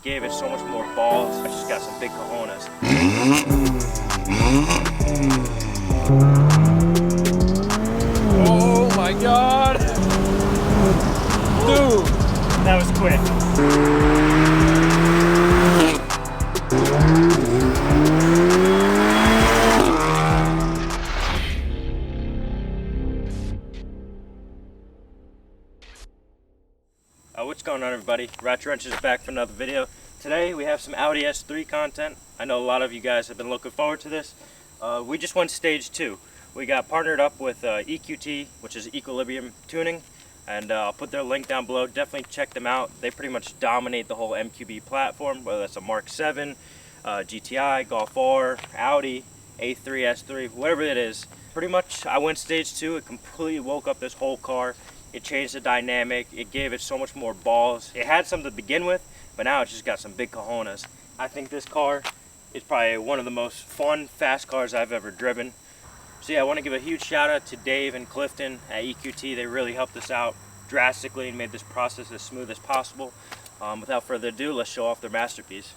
it gave it so much more balls. I just got some big cojones. Oh my god! Dude, that was quick. What's going on, everybody? Ratchet Wrench is back for another video. Today we have some Audi S3 content. I know a lot of you guys have been looking forward to this. We just went stage 2. We got partnered up with EQT, which is Equilibrium Tuning, and I'll put their link down below. Definitely check them out. They pretty much dominate the whole MQB platform, whether that's a Mark 7, GTI, Golf R, Audi, A3, S3, whatever it is. Pretty much I went stage 2. It completely woke up this whole car. It changed the dynamic. It gave it so much more balls. It had some to begin with, but now it's just got some big cojones. I think this car is probably one of the most fun, fast cars I've ever driven. So yeah, I want to give a huge shout out to Dave and Clifton at EQT. They really helped us out drastically and made this process as smooth as possible. Without further ado, let's show off their masterpiece.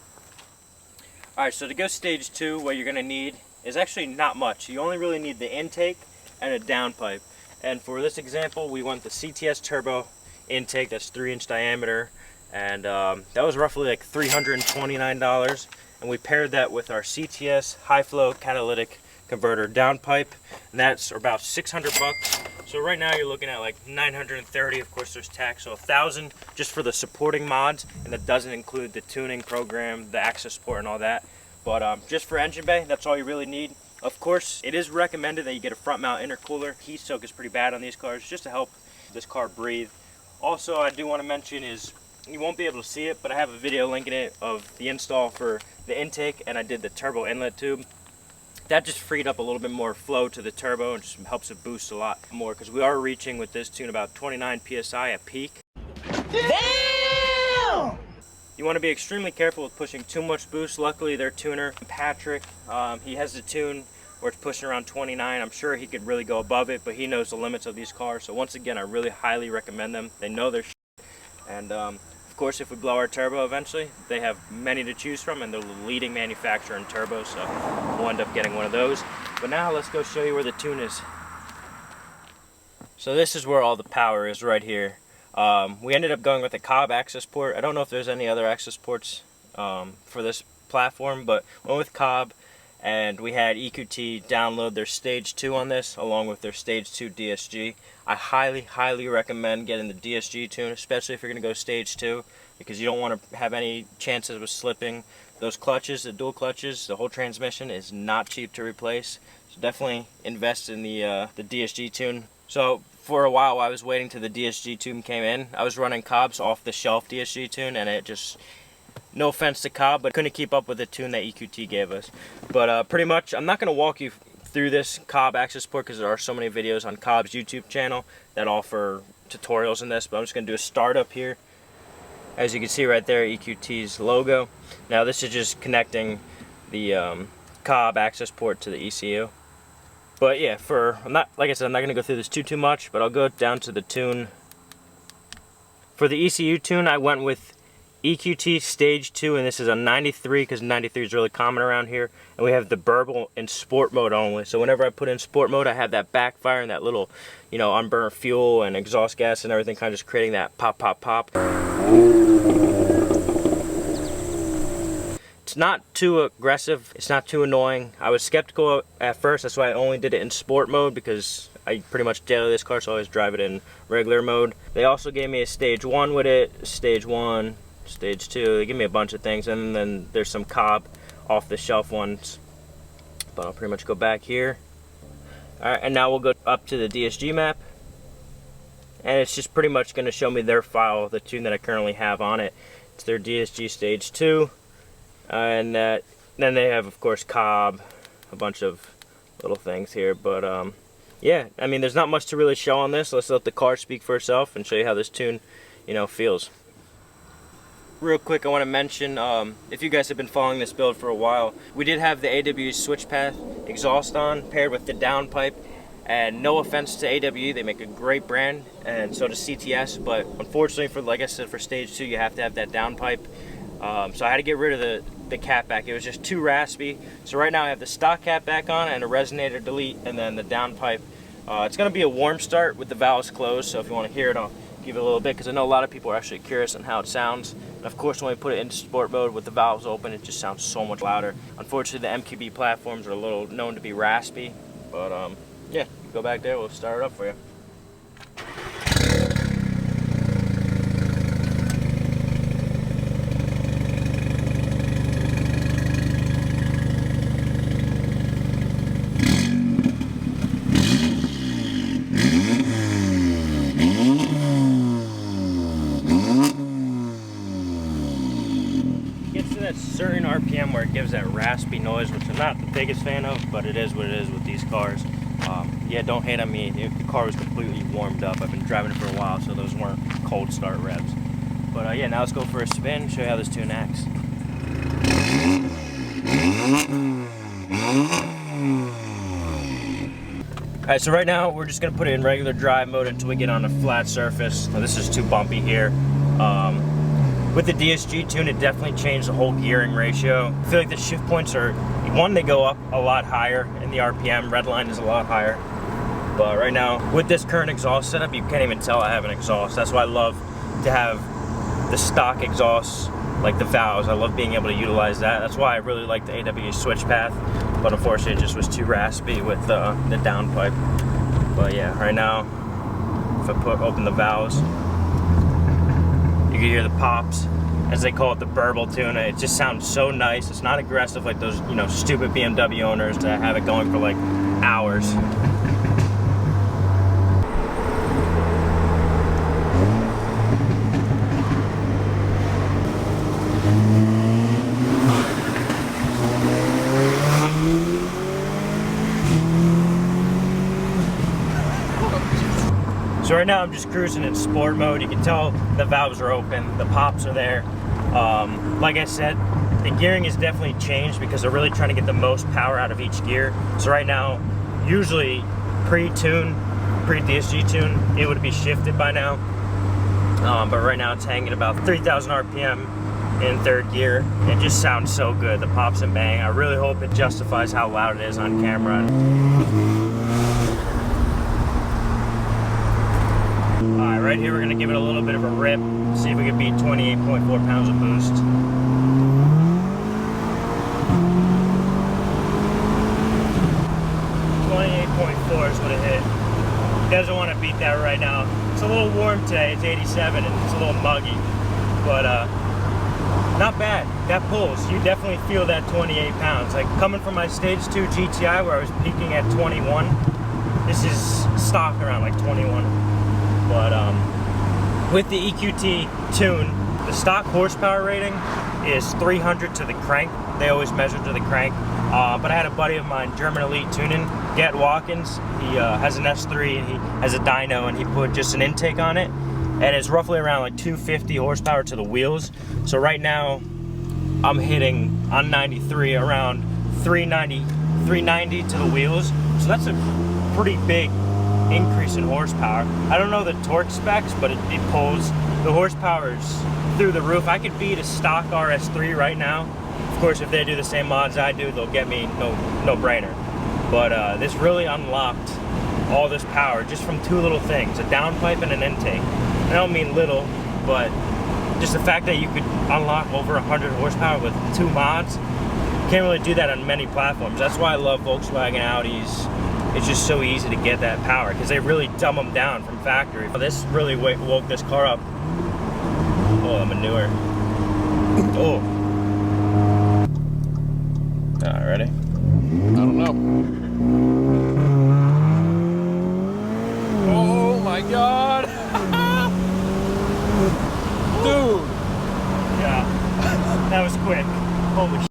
Alright, so to go stage 2, what you're going to need is actually not much. You only really need the intake and a downpipe. And for this example, we want the CTS turbo intake, that's 3-inch diameter, and that was roughly like $329. And we paired that with our CTS high flow catalytic converter downpipe, and that's about 600 bucks. So right now you're looking at like 930. Of course there's tax, so 1,000 just for the supporting mods, and that doesn't include the tuning program, the Accessport and all that. But just for engine bay, that's all you really need. Of course, it is recommended that you get a front mount intercooler. Heat soak is pretty bad on these cars, just to help this car breathe. Also, I do want to mention is, you won't be able to see it, but I have a video linking it of the install for the intake, and I did the turbo inlet tube. That just freed up a little bit more flow to the turbo and just helps it boost a lot more, because we are reaching with this tune about 29 PSI at peak. Damn! You want to be extremely careful with pushing too much boost. Luckily, their tuner, Patrick, he has the tune where it's pushing around 29. I'm sure he could really go above it, but he knows the limits of these cars. So once again, I really highly recommend them. They know their shit. And of course, if we blow our turbo eventually, they have many to choose from, and they're the leading manufacturer in turbos, so we'll end up getting one of those. But now let's go show you where the tune is. So this is where all the power is, right here. We ended up going with a Cobb Accessport. I don't know if there's any other Accessports for this platform, but went with Cobb, and we had EQT download their stage 2 on this along with their stage 2 DSG. I highly recommend getting the DSG tune, especially if you're going to go stage 2, because you don't want to have any chances of slipping. Those clutches, the dual clutches, the whole transmission is not cheap to replace, so definitely invest in the DSG tune. So for a while, I was waiting till the DSG tune came in. I was running Cobb's off-the-shelf DSG tune, and it just, no offense to Cobb, but couldn't keep up with the tune that EQT gave us. But pretty much, I'm not going to walk you through this Cobb Accessport because there are so many videos on Cobb's YouTube channel that offer tutorials in this, but I'm just going to do a startup here. As you can see right there, EQT's logo. Now this is just connecting the Cobb Accessport to the ECU. But yeah, like I said, I'm not going to go through this too much, but I'll go down to the tune. For the ECU tune, I went with EQT Stage 2, and this is a 93, because 93 is really common around here. And we have the burble in sport mode only. So whenever I put in sport mode, I have that backfire and that little, you know, unburned fuel and exhaust gas and everything, kind of just creating that pop, pop, pop. It's not too aggressive, it's not too annoying. I was skeptical at first, that's why I only did it in sport mode, because I pretty much daily this car, so I always drive it in regular mode. They also gave me a stage 1 with it, stage 1, stage 2, they give me a bunch of things, and then there's some Cobb off-the-shelf ones. But I'll pretty much go back here. Alright, and now we'll go up to the DSG map. And it's just pretty much going to show me their file, the tune that I currently have on it. It's their DSG stage 2. And then they have, of course, Cobb, a bunch of little things here. But yeah, I mean, there's not much to really show on this. Let's let the car speak for itself and show you how this tune, you know, feels. Real quick, I want to mention, if you guys have been following this build for a while, we did have the AWE switch path exhaust on, paired with the downpipe. And no offense to AWE, they make a great brand, and so does CTS, but unfortunately, for, like I said, for stage 2, you have to have that downpipe. So I had to get rid of the cap back. It was just too raspy. So right now I have the stock cap back on and a resonator delete, and then the downpipe. It's going to be a warm start with the valves closed, so if you want to hear it, I'll give it a little bit, because I know a lot of people are actually curious on how it sounds. And of course, when we put it into sport mode with the valves open, it just sounds so much louder. Unfortunately, the MQB platforms are a little known to be raspy, but yeah, go back there, we'll start it up for you. That certain RPM where it gives that raspy noise, which I'm not the biggest fan of, but it is what it is with these cars. Yeah, don't hate on me. The car was completely warmed up. I've been driving it for a while, so those weren't cold start revs. But yeah, now let's go for a spin, show you how this tune acts. Alright, so right now we're just going to put it in regular drive mode until we get on a flat surface. Now, this is too bumpy here. With the DSG tune, it definitely changed the whole gearing ratio. I feel like the shift points are, one, they go up a lot higher, and the RPM red line is a lot higher. But right now, with this current exhaust setup, you can't even tell I have an exhaust. That's why I love to have the stock exhaust, like the valves. I love being able to utilize that. That's why I really like the AW switch path. But unfortunately, it just was too raspy with the downpipe. But yeah, right now, if I open the valves, you can hear the pops, as they call it, the burble tune. It just sounds so nice. It's not aggressive like those, you know, stupid BMW owners that have it going for like hours. So right now I'm just cruising in sport mode. You can tell the valves are open, the pops are there. Like I said, the gearing has definitely changed because they're really trying to get the most power out of each gear. So right now, usually pre-tune, pre-DSG tune, it would be shifted by now. But right now it's hanging about 3,000 RPM in third gear. It just sounds so good, the pops and bang. I really hope it justifies how loud it is on camera. Alright, right here we're going to give it a little bit of a rip, see if we can beat 28.4 pounds of boost. Is what it hit. Doesn't want to beat that right now. It's a little warm today, it's 87 and it's a little muggy, but not bad. That pulls. You definitely feel that 28 pounds. Like coming from my Stage 2 GTI where I was peaking at 21, this is stock around like 21. But with the EQT tune, the stock horsepower rating is 300 to the crank. They always measure to the crank. But I had a buddy of mine, German Elite Tuning, Get Watkins. He has an S3 and he has a dyno, and he put just an intake on it, and it's roughly around like 250 horsepower to the wheels. So right now I'm hitting on 93 around 390 to the wheels. So that's a pretty big increase in horsepower. I don't know the torque specs, but it pulls. The horsepower is through the roof. I could beat a stock RS3 right now. Of course, if they do the same mods I do, they'll get me no brainer. But this really unlocked all this power just from two little things, a downpipe and an intake. I don't mean little, but just the fact that you could unlock over 100 horsepower with two mods, you can't really do that on many platforms. That's why I love Volkswagen, Audis. It's just so easy to get that power because they really dumb them down from factory. This really woke this car up. Oh, the manure. Oh. Alright, ready? I don't know. Oh my god! Dude! Yeah, that was quick. Holy shit.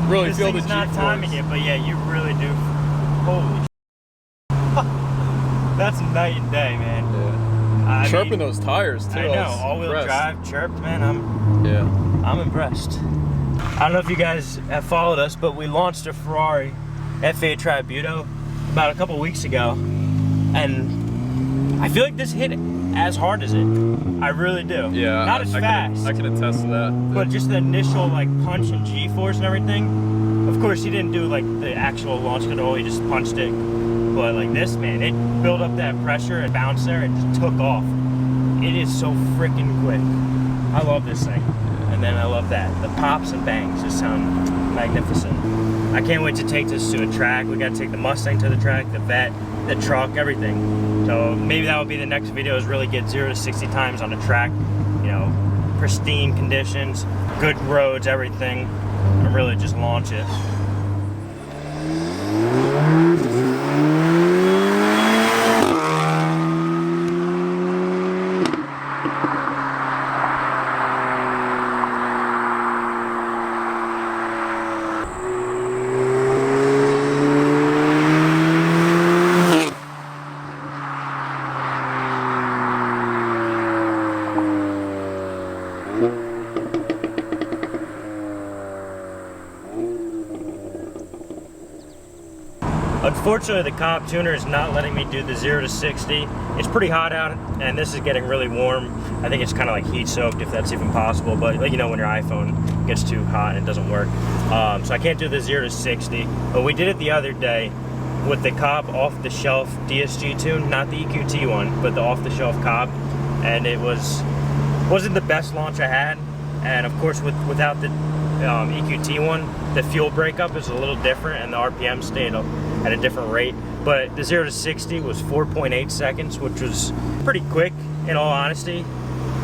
Really feel the G-force. Not timing it, but yeah, you really do. Holy shit. That's night and day, man. Yeah. Chirping those tires too. I know, all-wheel drive, chirped, man. I'm impressed. I don't know if you guys have followed us, but we launched a Ferrari F8 Tributo about a couple weeks ago, and I feel like this hit as hard as it. I really do. Yeah. Not as fast. I can attest to that. But just the initial like punch and G-force and everything. Of course, he didn't do like the actual launch control. He just punched it. But like this, man, it built up that pressure and bounced there and just took off. It is so freaking quick. I love this thing. And then I love that. The pops and bangs just sound magnificent. I can't wait to take this to a track. We got to take the Mustang to the track, the Vet, the truck, everything. So maybe that will be the next video, is really get 0 to 60 times on the track. You know, pristine conditions, good roads, everything. And really just launch it. Unfortunately, the Cobb tuner is not letting me do the 0 to 60. It's pretty hot out, and this is getting really warm. I think it's kind of like heat soaked, if that's even possible, but like, you know, when your iPhone gets too hot and it doesn't work. So I can't do the 0 to 60, but we did it the other day with the Cobb off-the-shelf DSG tune, not the EQT one, but the off-the-shelf Cobb, and it wasn't the best launch I had. And of course, without the EQT one, the fuel breakup is a little different, and the RPM stayed at a different rate. But the 0 to 60 was 4.8 seconds, which was pretty quick, in all honesty.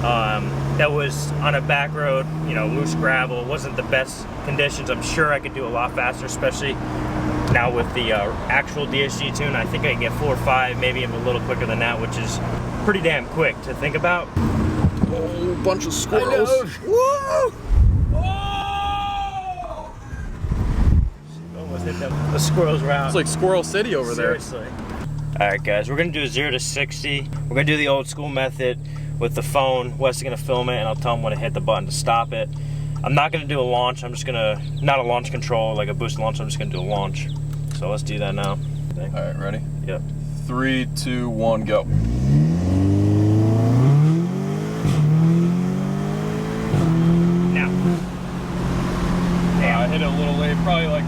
That was on a back road, you know, loose gravel. It wasn't the best conditions. I'm sure I could do a lot faster, especially now with the actual DSG tune. I think I can get 4 or 5, maybe even a little quicker than that, which is pretty damn quick to think about. Oh, bunch of squirrels. Woo! The squirrels were out. It's like Squirrel City over there. Seriously. Alright guys, we're going to do a 0 to 60. We're going to do the old school method with the phone. Wes is going to film it, and I'll tell him when to hit the button to stop it. I'm not going to do a launch. I'm just going to, not a launch control, like a boost launch. I'm just going to do a launch. So let's do that now. Alright, ready? Yep. 3, 2, 1, go. Now. I hit it a little late, probably like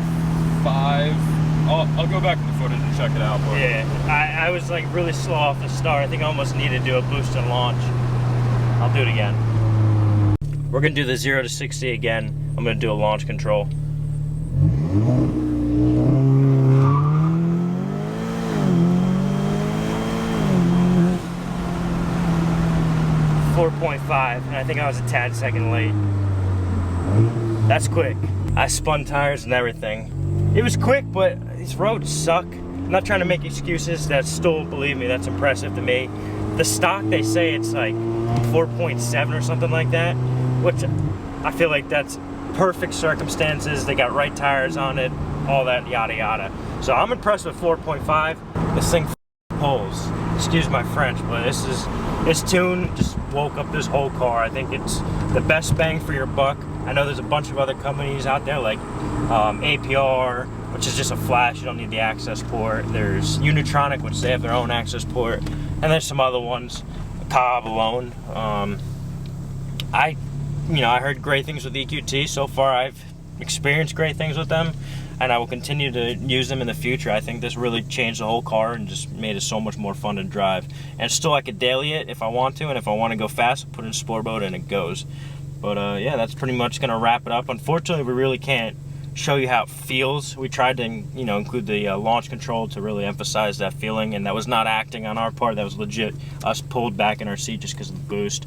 5. I'll go back in the footage and check it out. But yeah, I was like really slow off the start. I think I almost needed to do a boost and launch. I'll do it again. We're gonna do the 0 to 60 again. I'm gonna do a launch control. 4.5, and I think I was a tad second late. That's quick. I spun tires and everything. It was quick, but these roads suck. I'm not trying to make excuses. That's still, believe me, that's impressive to me. The stock, they say it's like 4.7 or something like that, which I feel like that's perfect circumstances. They got right tires on it, all that yada yada. So I'm impressed with 4.5. This thing pulls. Excuse my French, but this tune just woke up this whole car. I think it's the best bang for your buck. I know there's a bunch of other companies out there like APR, which is just a flash, you don't need the access port. There's Unitronic, which they have their own access port, and there's some other ones, Cobb alone. I heard great things with EQT. So far I've experienced great things with them, and I will continue to use them in the future. I think this really changed the whole car and just made it so much more fun to drive. And still I could daily it if I want to, and if I want to go fast, I'll put it in sport mode and it goes. But yeah, that's pretty much gonna wrap it up. Unfortunately, we really can't show you how it feels. We tried to, include the launch control to really emphasize that feeling, and that was not acting on our part. That was legit us pulled back in our seat just because of the boost.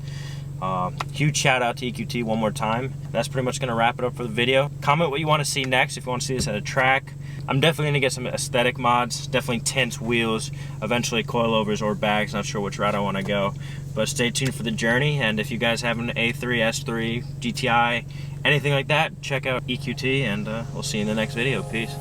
Huge shout out to EQT one more time. That's pretty much gonna wrap it up for the video. Comment what you want to see next, if you want to see this at a track. I'm definitely gonna get some aesthetic mods, definitely tints, wheels, eventually coilovers or bags. Not sure which route I want to go, but stay tuned for the journey. And if you guys have an A3, S3, GTI, anything like that, check out EQT, and we'll see you in the next video. Peace.